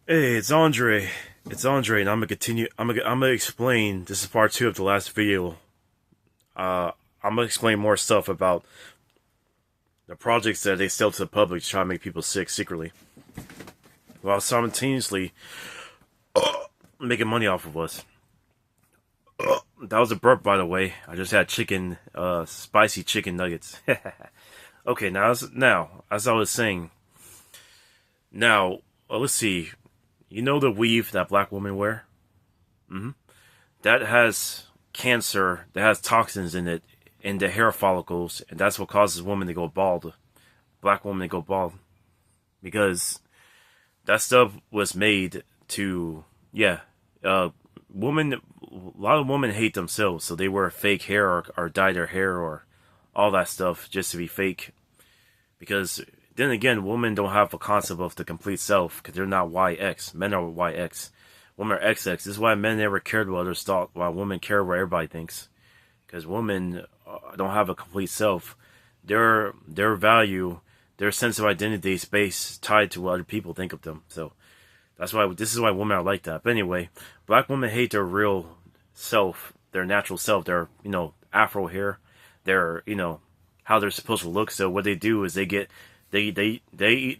Hey, it's Andre. It's Andre, and I'm gonna continue. I'm gonna explain. This is part two of the last video. I'm gonna explain more stuff about the projects that they sell to the public to try to make people sick secretly, while simultaneously making money off of us. That was a burp, by the way. I just had chicken, spicy chicken nuggets. Okay, as I was saying, now let's see. You know the weave that black women wear? Mm-hmm. That has cancer, that has toxins in it, in the hair follicles, and that's what causes women to go bald. Black women to go bald. Because that stuff was made to, yeah, women, a lot of women hate themselves, so they wear fake hair or dye their hair or all that stuff just to be fake. Because then again, women don't have a concept of the complete self because they're not YX. Men are YX. Women are XX. This is why men never cared what others thought, while women care what everybody thinks. Because women don't have a complete self. Their value, their sense of identity is based, tied to what other people think of them. So this is why women are like that. But anyway, black women hate their real self, their natural self, their, afro hair, their, how they're supposed to look. So what they do is they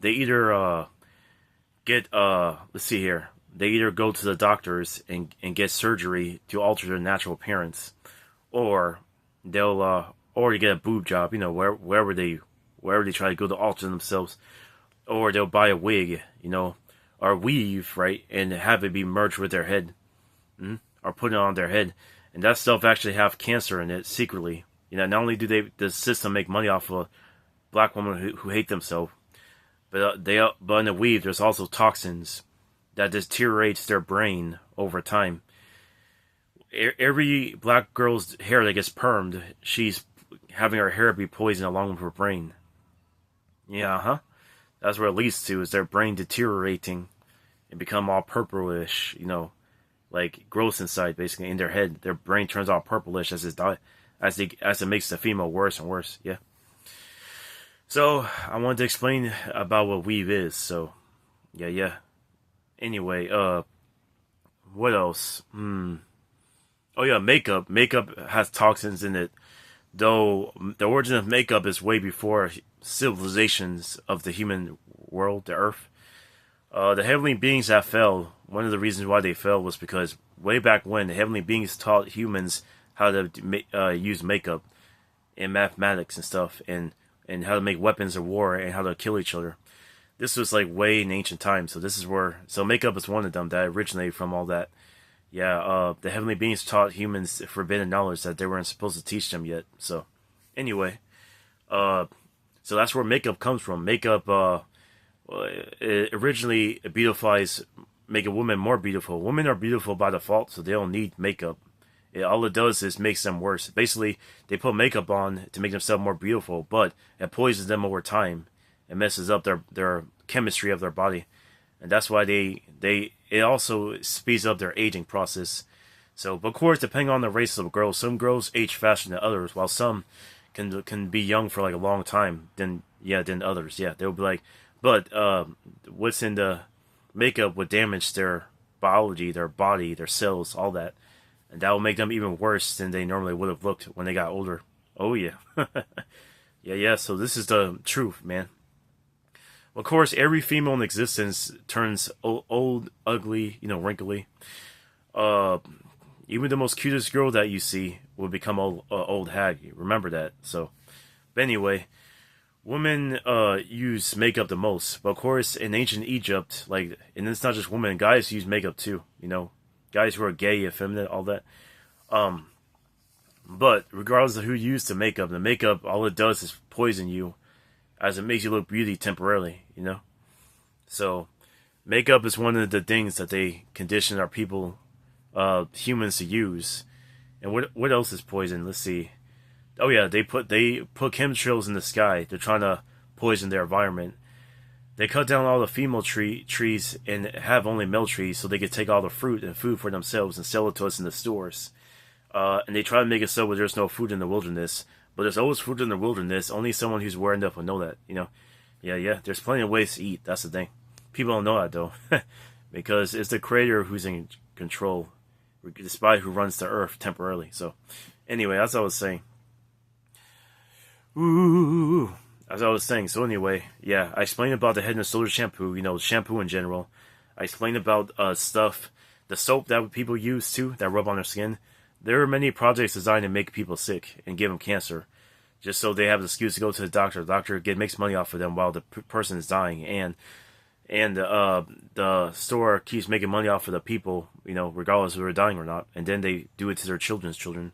either let's see here. They either go to the doctors and get surgery to alter their natural appearance, or or you get a boob job, wherever they try to go to alter themselves, or they'll buy a wig, or weave, right, and have it be merged with their head, or put it on their head, and that stuff actually have cancer in it secretly. Not only do the system make money off of black women who hate themselves, but in the weave there's also toxins that deteriorates their brain over time. Every black girl's hair that gets permed, she's having her hair be poisoned along with her brain. Yeah, that's what it leads to, is their brain deteriorating and become all purplish, like gross inside, basically in their head. Their brain turns all purplish as it makes the female worse and worse. Yeah. So I wanted to explain about what weave is. So yeah. Anyway, what else? Oh yeah, makeup. Makeup has toxins in it. Though the origin of makeup is way before civilizations of the human world, the earth. The heavenly beings that fell, one of the reasons why they fell was because way back when, the heavenly beings taught humans how to use makeup in mathematics and stuff, and how to make weapons of war and how to kill each other. This was like way in ancient times, so makeup is one of them that originated from all that. Yeah, the heavenly beings taught humans forbidden knowledge that they weren't supposed to teach them yet. So, anyway, so that's where makeup comes from. Makeup, it originally beautifies, make a woman more beautiful. Women are beautiful by default, so they don't need makeup. All it does is makes them worse. Basically, they put makeup on to make themselves more beautiful, but it poisons them over time. It messes up their chemistry of their body, and that's why it also speeds up their aging process. So, but of course, depending on the race of the girls, some girls age faster than others, while some can be young for like a long time than others. Yeah, they'll be like, but what's in the makeup would damage their biology, their body, their cells, all that. And that will make them even worse than they normally would have looked when they got older. Oh, yeah. Yeah, so this is the truth, man. Of course, every female in existence turns old, ugly, wrinkly. Even the most cutest girl that you see will become old hag. Remember that. So, but anyway, women use makeup the most. But of course, in ancient Egypt, and it's not just women, guys use makeup too, guys who are gay, effeminate, all that. But regardless of who used the makeup, all it does is poison you, as it makes you look beauty temporarily, So, makeup is one of the things that they condition our people, humans, to use. And what else is poison? Let's see. Oh yeah, they put chemtrails in the sky. They're trying to poison their environment. They cut down all the female trees and have only male trees so they could take all the fruit and food for themselves and sell it to us in the stores. And they try to make it so where there's no food in the wilderness. But there's always food in the wilderness. Only someone who's aware enough will know that, Yeah, there's plenty of ways to eat. That's the thing. People don't know that, though. because it's the creator who's in control, despite who runs the earth temporarily. So, anyway, that's what I was saying. Ooh, as I was saying. So anyway, yeah, I explained about the Head and Shoulders shampoo. Shampoo in general. I explained about stuff, the soap that people use too, that rub on their skin. There are many projects designed to make people sick and give them cancer, just so they have an excuse to go to the doctor. The doctor makes money off of them while the person is dying, and the store keeps making money off of the people, regardless if they're dying or not. And then they do it to their children's children.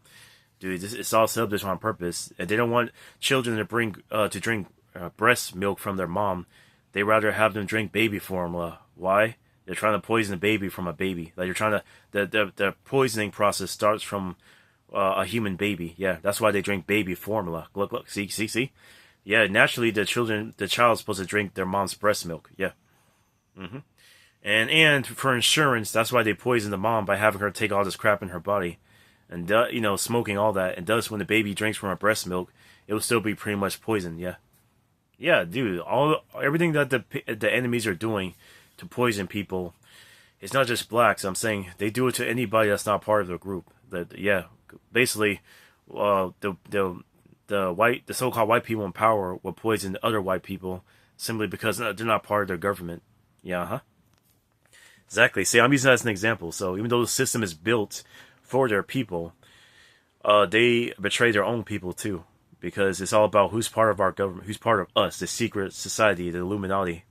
Dude, it's all set up this on purpose. And they don't want children to drink breast milk from their mom. They rather have them drink baby formula. Why? They're trying to poison a baby from a baby. Like, you're trying to the poisoning process starts from a human baby. Yeah, that's why they drink baby formula. Look, see. Yeah, naturally the child's supposed to drink their mom's breast milk. Yeah. And for insurance, that's why they poison the mom by having her take all this crap in her body, and smoking all that. And thus, when the baby drinks from her breast milk, it will still be pretty much poison. Yeah, dude. Everything that the enemies are doing to poison people, it's not just blacks. I'm saying they do it to anybody that's not part of the group. Basically, the so-called white people in power will poison other white people simply because they're not part of their government. Yeah, exactly. See, I'm using that as an example. So even though the system is built for their people, they betray their own people too, because it's all about who's part of our government, who's part of us, the secret society, the Illuminati.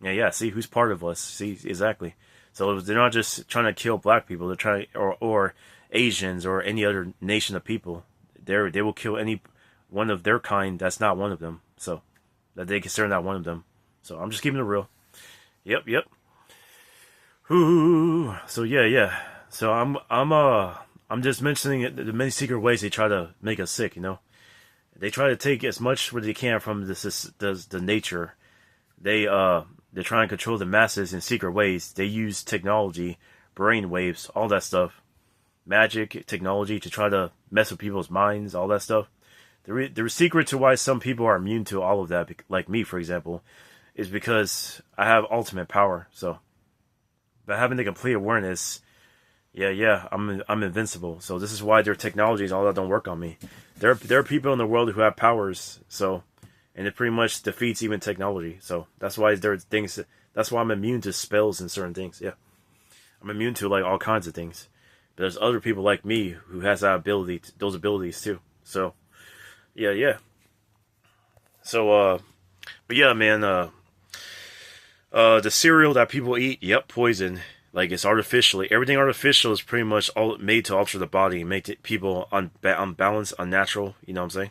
Yeah. See, who's part of us? See, exactly. So they're not just trying to kill black people. They're trying, or Asians, or any other nation of people. They will kill any one of their kind that's not one of them. So that they consider not one of them. So I'm just keeping it real. Yep. Ooh. So yeah. So I'm just mentioning the many secret ways they try to make us sick. They try to take as much what they can from the nature. They try and control the masses in secret ways. They use technology, brain waves, all that stuff, magic, technology to try to mess with people's minds, all that stuff. The secret to why some people are immune to all of that, like me, for example, is because I have ultimate power. So, by having the complete awareness, I'm invincible. So this is why their technologies, all that, don't work on me. There are people in the world who have powers. So, and it pretty much defeats even technology. So that's why there's things. That's why I'm immune to spells and certain things. Yeah, I'm immune to like all kinds of things. But there's other people like me who has that ability, those abilities too. So, yeah. So, but yeah, man. The cereal that people eat, poison. Like, it's artificially. Everything artificial is pretty much all made to alter the body, make people unbalanced, unnatural. You know what I'm saying?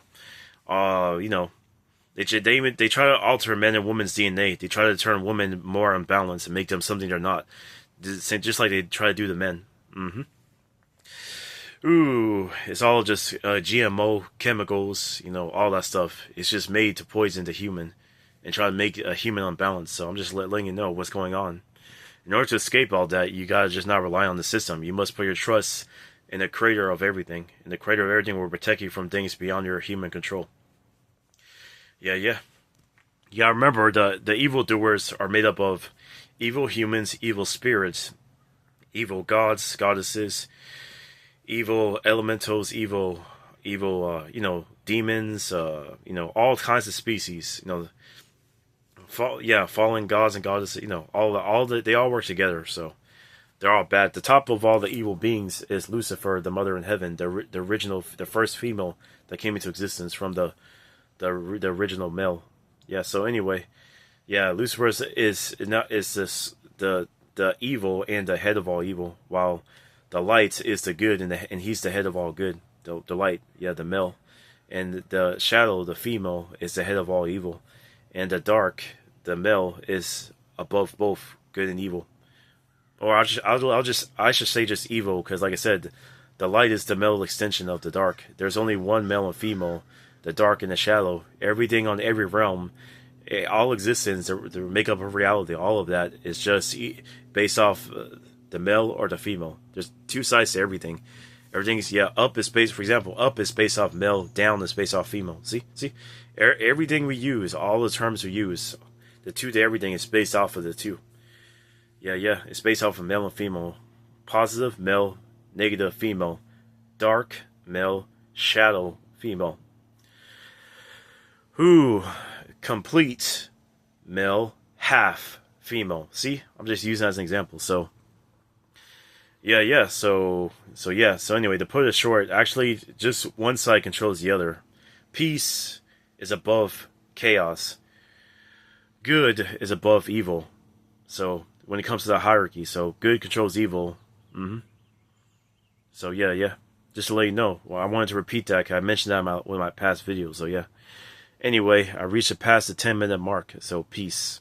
They try to alter men and women's DNA. They try to turn women more unbalanced and make them something they're not. Just like they try to do to men. Ooh, it's all just GMO chemicals. All that stuff. It's just made to poison the human and try to make a human unbalanced. So I'm just letting you know what's going on. In order to escape all that, you gotta just not rely on the system. You must put your trust in the creator of everything. And the creator of everything will protect you from things beyond your human control. Yeah. Remember, the evildoers are made up of evil humans, evil spirits, evil gods, goddesses, evil elementals, evil demons, all kinds of species, fallen gods and goddesses, they all work together, so they're all bad. The top of all the evil beings is Lucifer, the mother in heaven, the first female that came into existence from the original male. Yeah, so anyway, Lucifer is the evil and the head of all evil, while the light is the good, and he's the head of all good. The light, the male, and the shadow, the female, is the head of all evil, and the dark, the male, is above both good and evil. Or I should say just evil, because like I said, the light is the male extension of the dark. There's only one male and female, the dark and the shadow. Everything on every realm, all existence, the makeup of reality, all of that is just based off the male or the female. There's two sides to everything. Everything's, up is based, for example, up is based off male, down is based off female. See? Everything we use, all the terms we use, the two to everything is based off of the two. Yeah. It's based off of male and female. Positive, male, negative, female. Dark, male, shadow, female. Who, complete, male, half, female. See? I'm just using that as an example. So, yeah. So anyway, to put it short, actually, just one side controls the other. Peace is above chaos. Good is above evil. So when it comes to the hierarchy, so good controls evil. So yeah. Just to let you know. Well, I wanted to repeat that because I mentioned that in one of my past videos. So yeah. Anyway, I reached past the 10-minute mark. So peace.